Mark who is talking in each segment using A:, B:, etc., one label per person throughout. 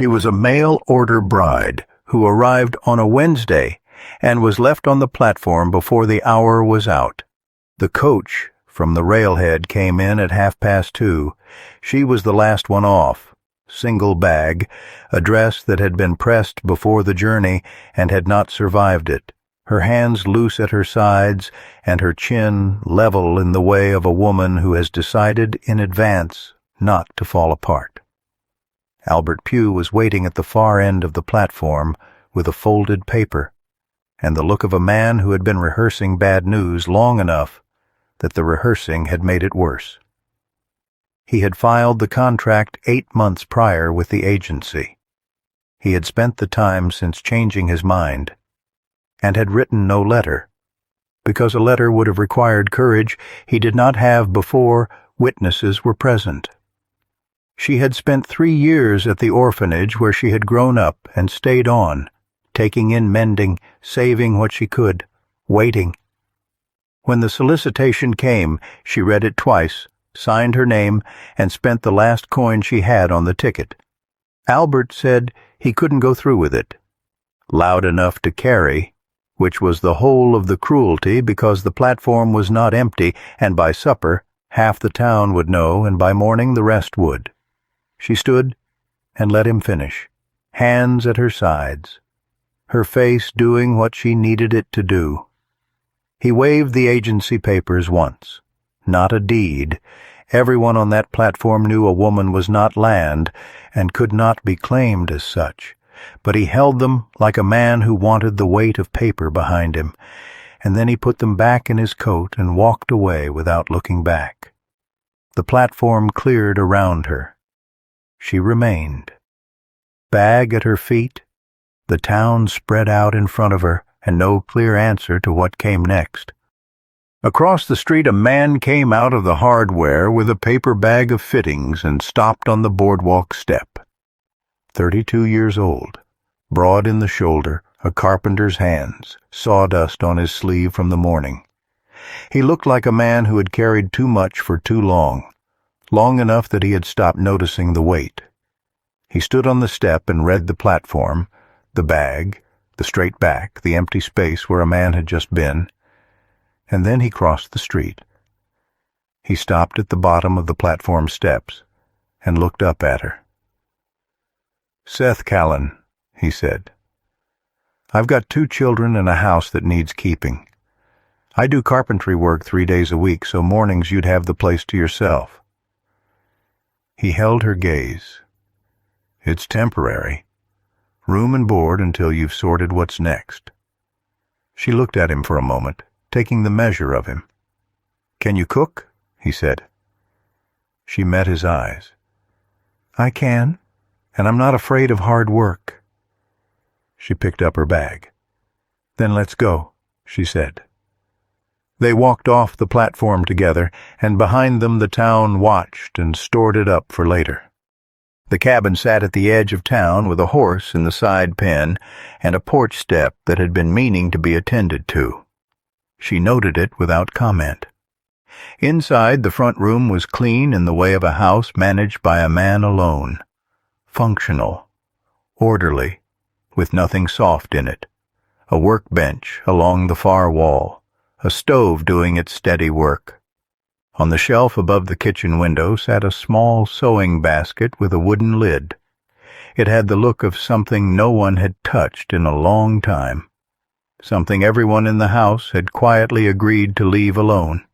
A: She was a mail-order bride who arrived on a Wednesday and was left on the platform before the hour was out. The coach from the railhead came in at 2:30. She was the last one off. Single bag, a dress that had been pressed before the journey and had not survived it, her hands loose at her sides and her chin level in the way of a woman who has decided in advance not to fall apart. Albert Pugh was waiting at the far end of the platform with a folded paper and the look of a man who had been rehearsing bad news long enough that the rehearsing had made it worse. He had filed the contract 8 months prior with the agency. He had spent the time since changing his mind and had written no letter. Because a letter would have required courage he did not have before witnesses were present. She had spent 3 years at the orphanage where she had grown up and stayed on, taking in mending, saving what she could, waiting. When the solicitation came, she read it twice, signed her name, and spent the last coin she had on the ticket. Albert said he couldn't go through with it. Loud enough to carry, which was the whole of the cruelty because the platform was not empty, and by supper half the town would know, and by morning the rest would. She stood and let him finish, hands at her sides, her face doing what she needed it to do. He waved the agency papers once. Not a deed. Everyone on that platform knew a woman was not land and could not be claimed as such, but he held them like a man who wanted the weight of paper behind him, and then he put them back in his coat and walked away without looking back. The platform cleared around her. She remained. Bag at her feet, the town spread out in front of her, and no clear answer to what came next. Across the street a man came out of the hardware with a paper bag of fittings and stopped on the boardwalk step. 32 years old, broad in the shoulder, a carpenter's hands, sawdust on his sleeve from the morning. He looked like a man who had carried too much for too long, long enough that he had stopped noticing the weight. He stood on the step and read the platform, the bag, the straight back, the empty space where a man had just been, and then he crossed the street. He stopped at the bottom of the platform steps and looked up at her. "Seth Callan," he said, "I've got 2 children and a house that needs keeping. I do carpentry work 3 days a week, so mornings you'd have the place to yourself." He held her gaze. "It's temporary. Room and board until you've sorted what's next." She looked at him for a moment, taking the measure of him. "Can you cook?" he said. She met his eyes. "I can, and I'm not afraid of hard work." She picked up her bag. "Then let's go," she said. They walked off the platform together, and behind them the town watched and stored it up for later. The cabin sat at the edge of town with a horse in the side pen and a porch step that had been meaning to be attended to. She noted it without comment. Inside, the front room was clean in the way of a house managed by a man alone. Functional, orderly, with nothing soft in it. A workbench along the far wall, a stove doing its steady work. On the shelf above the kitchen window sat a small sewing basket with a wooden lid. It had the look of something no one had touched in a long time, something everyone in the house had quietly agreed to leave alone.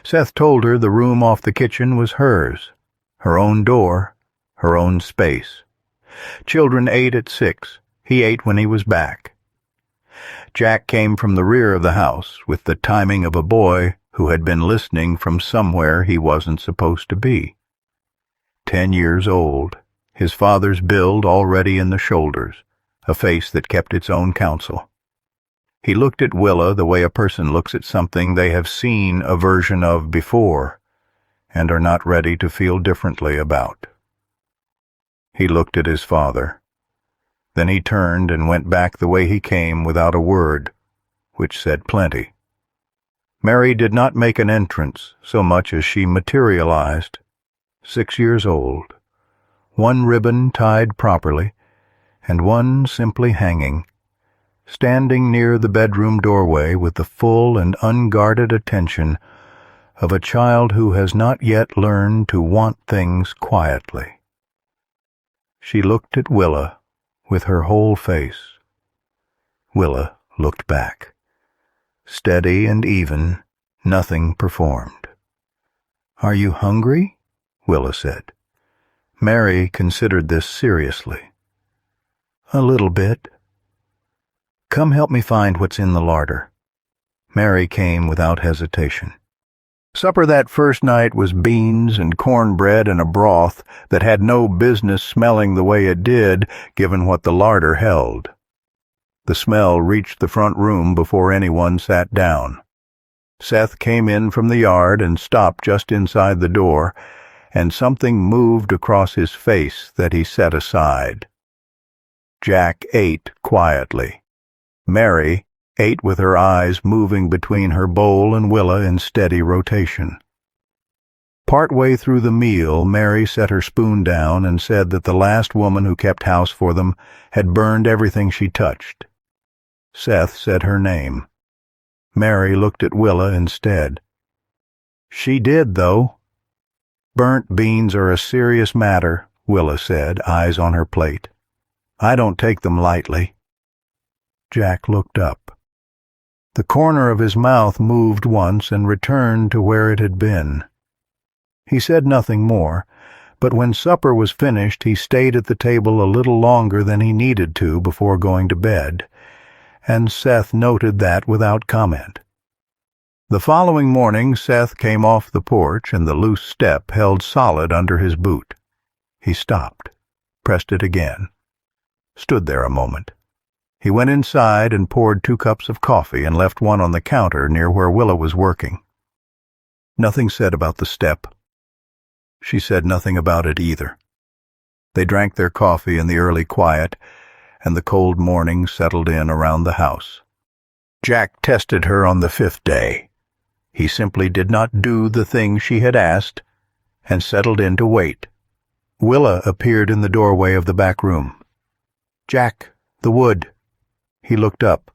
A: Seth told her the room off the kitchen was hers, her own door, her own space. Children ate at 6. He ate when he was back. Jack came from the rear of the house with the timing of a boy who had been listening from somewhere he wasn't supposed to be. 10 years old, his father's build already in the shoulders, a face that kept its own counsel. He looked at Willa the way a person looks at something they have seen a version of before and are not ready to feel differently about. He looked at his father. Then he turned and went back the way he came without a word, which said plenty. Mary did not make an entrance so much as she materialized, 6 years old, one ribbon tied properly, and one simply hanging, standing near the bedroom doorway with the full and unguarded attention of a child who has not yet learned to want things quietly. She looked at Willa with her whole face. Willa looked back. Steady and even, nothing performed. "Are you hungry?" Willa said. Mary considered this seriously. "A little bit." "Come help me find what's in the larder." Mary came without hesitation. Supper that first night was beans and cornbread and a broth that had no business smelling the way it did, given what the larder held. The smell reached the front room before anyone sat down. Seth came in from the yard and stopped just inside the door, and something moved across his face that he set aside. Jack ate quietly. Mary ate with her eyes moving between her bowl and Willa in steady rotation. Partway through the meal, Mary set her spoon down and said that the last woman who kept house for them had burned everything she touched. Seth said her name. Mary looked at Willa instead. "She did, though." "Burnt beans are a serious matter," Willa said, eyes on her plate. "I don't take them lightly." Jack looked up. The corner of his mouth moved once and returned to where it had been. He said nothing more, but when supper was finished he stayed at the table a little longer than he needed to before going to bed, and Seth noted that without comment. The following morning Seth came off the porch and the loose step held solid under his boot. He stopped, pressed it again, stood there a moment. He went inside and poured 2 cups of coffee and left one on the counter near where Willa was working. Nothing said about the step. She said nothing about it either. They drank their coffee in the early quiet, and the cold morning settled in around the house. Jack tested her on the 5th day. He simply did not do the thing she had asked, and settled in to wait. Willa appeared in the doorway of the back room. "Jack, the wood." He looked up.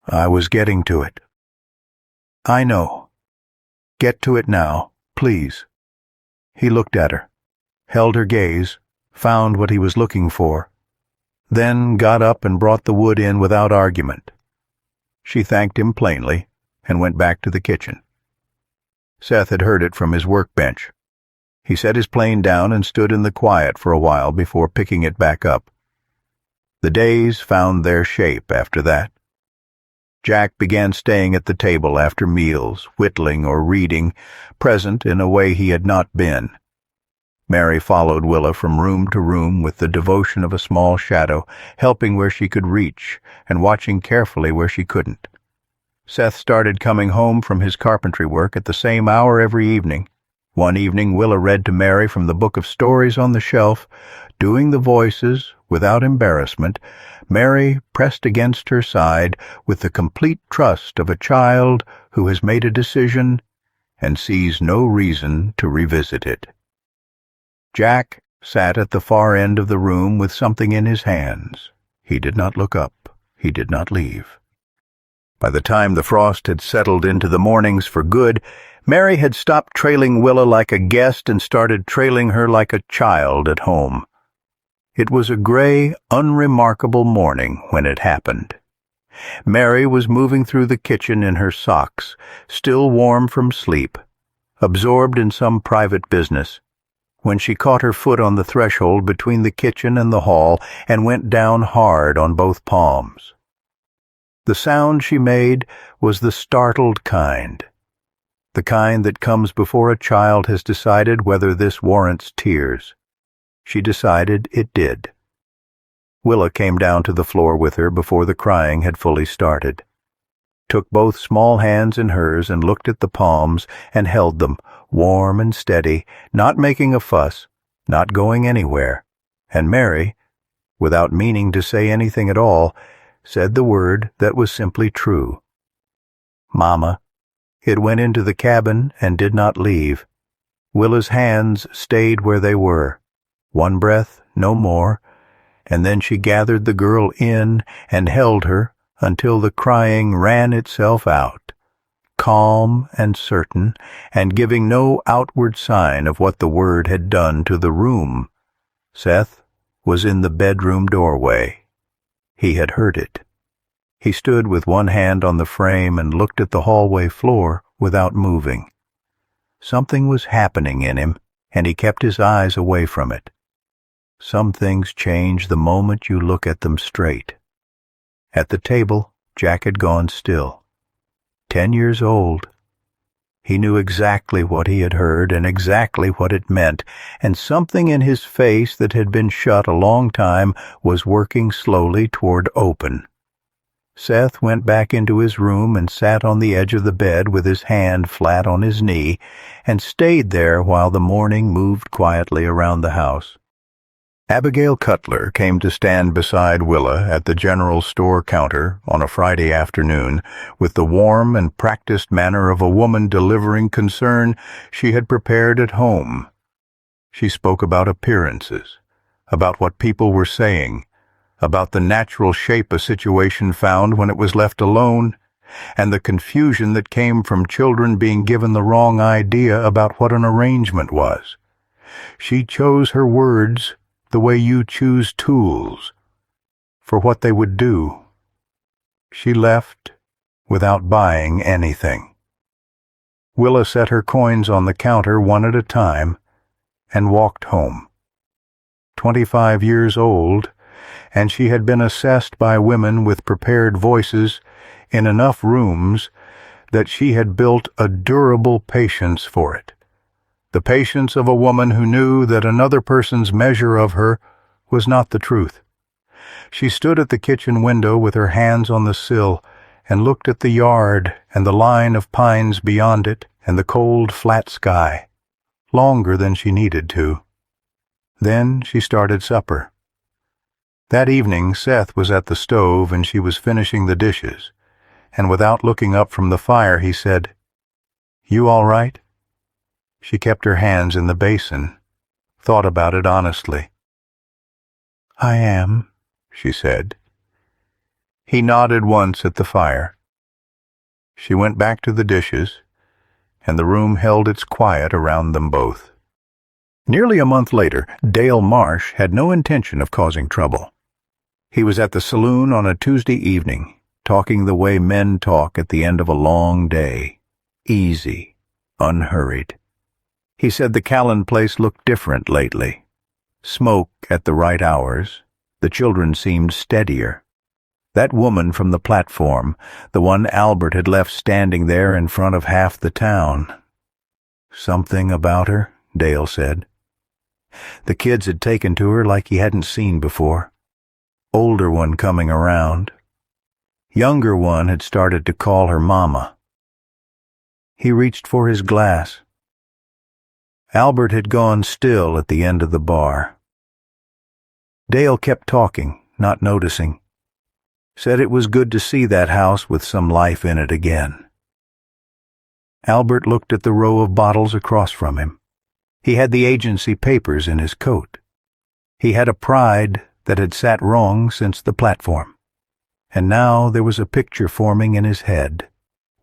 A: "I was getting to it." "I know. Get to it now, please." He looked at her, held her gaze, found what he was looking for, then got up and brought the wood in without argument. She thanked him plainly and went back to the kitchen. Seth had heard it from his workbench. He set his plane down and stood in the quiet for a while before picking it back up. The days found their shape after that. Jack began staying at the table after meals, whittling or reading, present in a way he had not been. Mary followed Willa from room to room with the devotion of a small shadow, helping where she could reach and watching carefully where she couldn't. Seth started coming home from his carpentry work at the same hour every evening. One evening Willa read to Mary from the book of stories on the shelf, doing the voices without embarrassment. Mary pressed against her side with the complete trust of a child who has made a decision and sees no reason to revisit it. Jack sat at the far end of the room with something in his hands. He did not look up. He did not leave. By the time the frost had settled into the mornings for good, Mary had stopped trailing Willa like a guest and started trailing her like a child at home. It was a gray, unremarkable morning when it happened. Mary was moving through the kitchen in her socks, still warm from sleep, absorbed in some private business, when she caught her foot on the threshold between the kitchen and the hall and went down hard on both palms. The sound she made was the startled kind, the kind that comes before a child has decided whether this warrants tears. She decided it did. Willa came down to the floor with her before the crying had fully started, took both small hands in hers and looked at the palms and held them, warm and steady, not making a fuss, not going anywhere. And Mary, without meaning to say anything at all, said the word that was simply true. "Mama." It went into the cabin and did not leave. Willa's hands stayed where they were. One breath, no more, and then she gathered the girl in and held her until the crying ran itself out, calm and certain, and giving no outward sign of what the word had done to the room. Seth was in the bedroom doorway. He had heard it. He stood with one hand on the frame and looked at the hallway floor without moving. Something was happening in him, and he kept his eyes away from it. Some things change the moment you look at them straight. At the table, Jack had gone still. 10 years old. He knew exactly what he had heard and exactly what it meant, and something in his face that had been shut a long time was working slowly toward open. Seth went back into his room and sat on the edge of the bed with his hand flat on his knee and stayed there while the morning moved quietly around the house. Abigail Cutler came to stand beside Willa at the general store counter on a Friday afternoon with the warm and practiced manner of a woman delivering concern she had prepared at home. She spoke about appearances, about what people were saying, about the natural shape a situation found when it was left alone, and the confusion that came from children being given the wrong idea about what an arrangement was. She chose her words the way you choose tools, for what they would do. She left without buying anything. Willa set her coins on the counter one at a time and walked home. 25 years old, and she had been assessed by women with prepared voices in enough rooms that she had built a durable patience for it. The patience of a woman who knew that another person's measure of her was not the truth. She stood at the kitchen window with her hands on the sill and looked at the yard and the line of pines beyond it and the cold, flat sky, longer than she needed to. Then she started supper. That evening Seth was at the stove and she was finishing the dishes, and without looking up from the fire he said, "You all right?" She kept her hands in the basin, thought about it honestly. "I am," she said. He nodded once at the fire. She went back to the dishes, and the room held its quiet around them both. Nearly a month later, Dale Marsh had no intention of causing trouble. He was at the saloon on a Tuesday evening, talking the way men talk at the end of a long day, easy, unhurried. He said the Callan place looked different lately. Smoke at the right hours. The children seemed steadier. That woman from the platform, the one Albert had left standing there in front of half the town. Something about her, Dale said. The kids had taken to her like he hadn't seen before. Older one coming around. Younger one had started to call her Mama. He reached for his glass. Albert had gone still at the end of the bar. Dale kept talking, not noticing. Said it was good to see that house with some life in it again. Albert looked at the row of bottles across from him. He had the agency papers in his coat. He had a pride that had sat wrong since the platform. And now there was a picture forming in his head.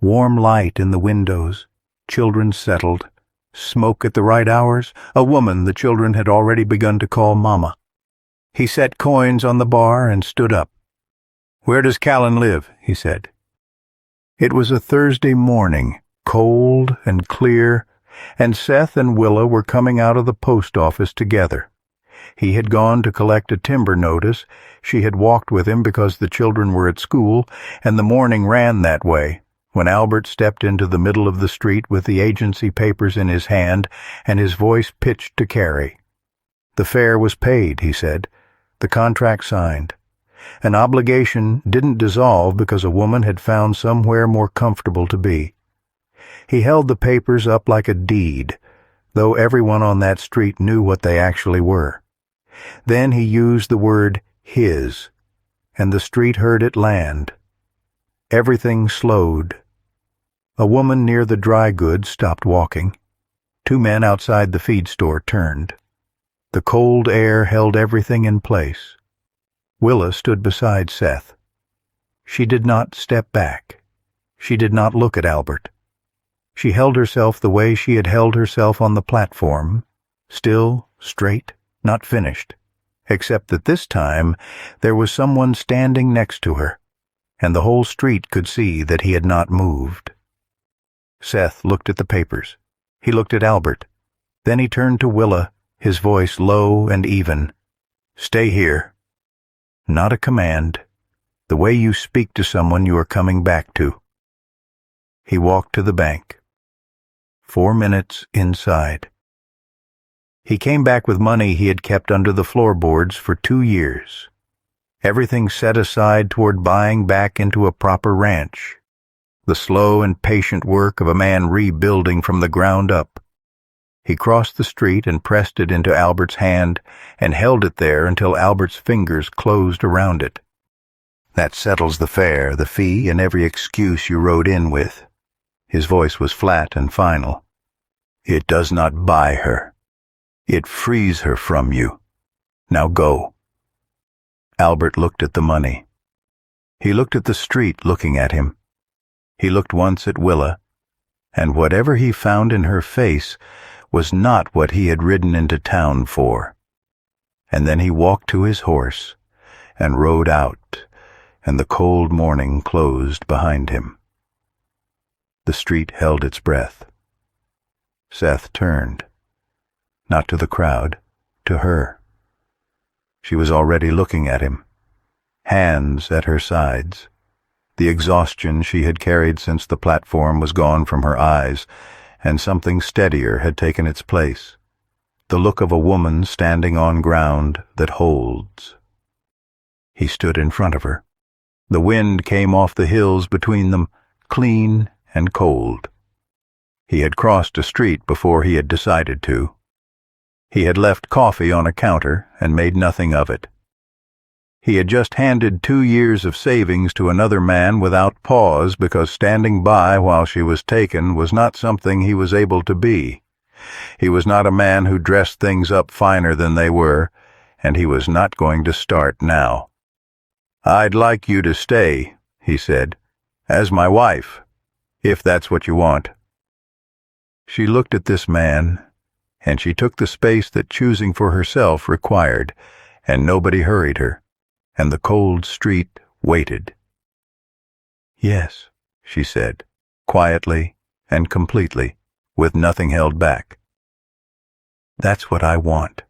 A: Warm light in the windows, children settled, smoke at the right hours, a woman the children had already begun to call Mama. He set coins on the bar and stood up. "Where does Callan live?" he said. It was a Thursday morning, cold and clear, and Seth and Willa were coming out of the post office together. He had gone to collect a timber notice. She had walked with him because the children were at school, and the morning ran that way, when Albert stepped into the middle of the street with the agency papers in his hand and his voice pitched to Carrie. The fare was paid, he said. The contract signed. An obligation didn't dissolve because a woman had found somewhere more comfortable to be. He held the papers up like a deed, though everyone on that street knew what they actually were. Then he used the word his, and the street heard it land. Everything slowed. A woman near the dry goods stopped walking. Two men outside the feed store turned. The cold air held everything in place. Willa stood beside Seth. She did not step back. She did not look at Albert. She held herself the way she had held herself on the platform, still, straight, not finished, except that this time there was someone standing next to her, and the whole street could see that he had not moved. Seth looked at the papers. He looked at Albert. Then he turned to Willa, his voice low and even. "Stay here." Not a command. The way you speak to someone you are coming back to. He walked to the bank. 4 minutes inside. He came back with money he had kept under the floorboards for 2 years. Everything set aside toward buying back into a proper ranch. The slow and patient work of a man rebuilding from the ground up. He crossed the street and pressed it into Albert's hand and held it there until Albert's fingers closed around it. "That settles the fare, the fee, and every excuse you rode in with." His voice was flat and final. "It does not buy her. It frees her from you. Now go." Albert looked at the money. He looked at the street looking at him. He looked once at Willa, and whatever he found in her face was not what he had ridden into town for. And then he walked to his horse and rode out, and the cold morning closed behind him. The street held its breath. Seth turned, not to the crowd, to her. She was already looking at him, hands at her sides. The exhaustion she had carried since the platform was gone from her eyes, and something steadier had taken its place. The look of a woman standing on ground that holds. He stood in front of her. The wind came off the hills between them, clean and cold. He had crossed a street before he had decided to. He had left coffee on a counter and made nothing of it. He had just handed 2 years of savings to another man without pause because standing by while she was taken was not something he was able to be. He was not a man who dressed things up finer than they were, and he was not going to start now. "I'd like you to stay," he said, "as my wife, if that's what you want." She looked at this man, and she took the space that choosing for herself required, and nobody hurried her, and the cold street waited. "Yes," she said, quietly and completely, with nothing held back. "That's what I want."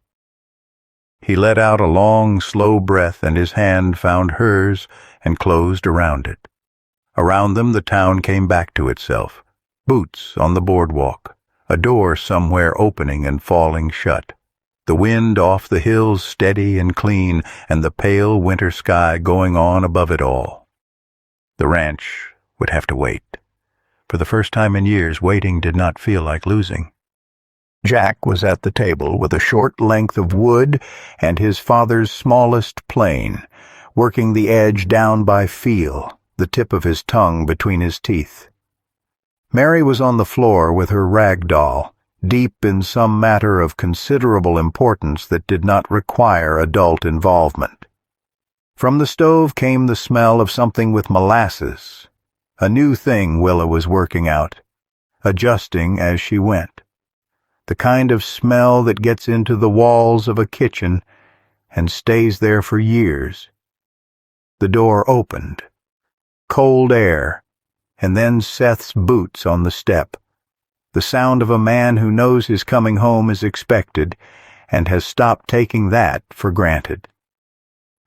A: He let out a long, slow breath, and his hand found hers and closed around it. Around them the town came back to itself. Boots on the boardwalk, a door somewhere opening and falling shut. The wind off the hills steady and clean, and the pale winter sky going on above it all. The ranch would have to wait. For the first time in years, waiting did not feel like losing. Jack was at the table with a short length of wood and his father's smallest plane, working the edge down by feel, the tip of his tongue between his teeth. Mary was on the floor with her rag doll, deep in some matter of considerable importance that did not require adult involvement. From the stove came the smell of something with molasses, a new thing Willa was working out, adjusting as she went. The kind of smell that gets into the walls of a kitchen and stays there for years. The door opened. Cold air, and then Seth's boots on the step. The sound of a man who knows his coming home is expected and has stopped taking that for granted.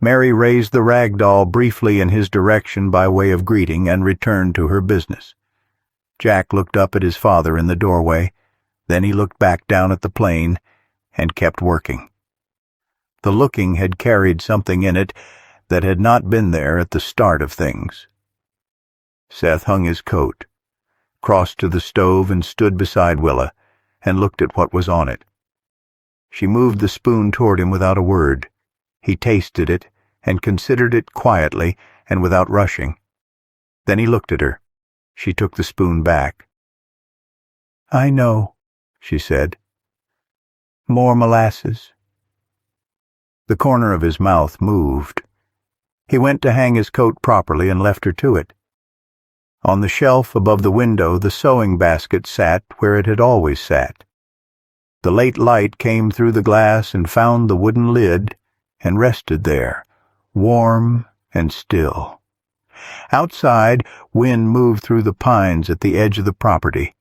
A: Mary raised the rag doll briefly in his direction by way of greeting and returned to her business. Jack looked up at his father in the doorway, then he looked back down at the plane and kept working. The looking had carried something in it that had not been there at the start of things. Seth hung his coat, crossed to the stove and stood beside Willa, and looked at what was on it. She moved the spoon toward him without a word. He tasted it and considered it quietly and without rushing. Then he looked at her. She took the spoon back. "I know," she said. "More molasses. The corner of his mouth moved. He went to hang his coat properly and left her to it. On the shelf above the window, the sewing basket sat where it had always sat. The late light came through the glass and found the wooden lid and rested there, warm and still. Outside, wind moved through the pines at the edge of the property.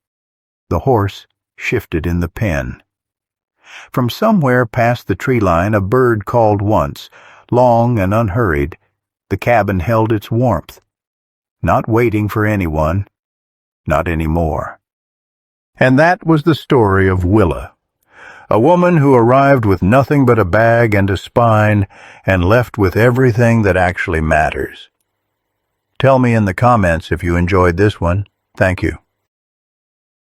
A: The horse shifted in the pen. From somewhere past the tree line a bird called once, long and unhurried. The cabin held its warmth, not waiting for anyone, not anymore. And that was the story of Willa, a woman who arrived with nothing but a bag and a spine and left with everything that actually matters. Tell me in the comments if you enjoyed this one. Thank you.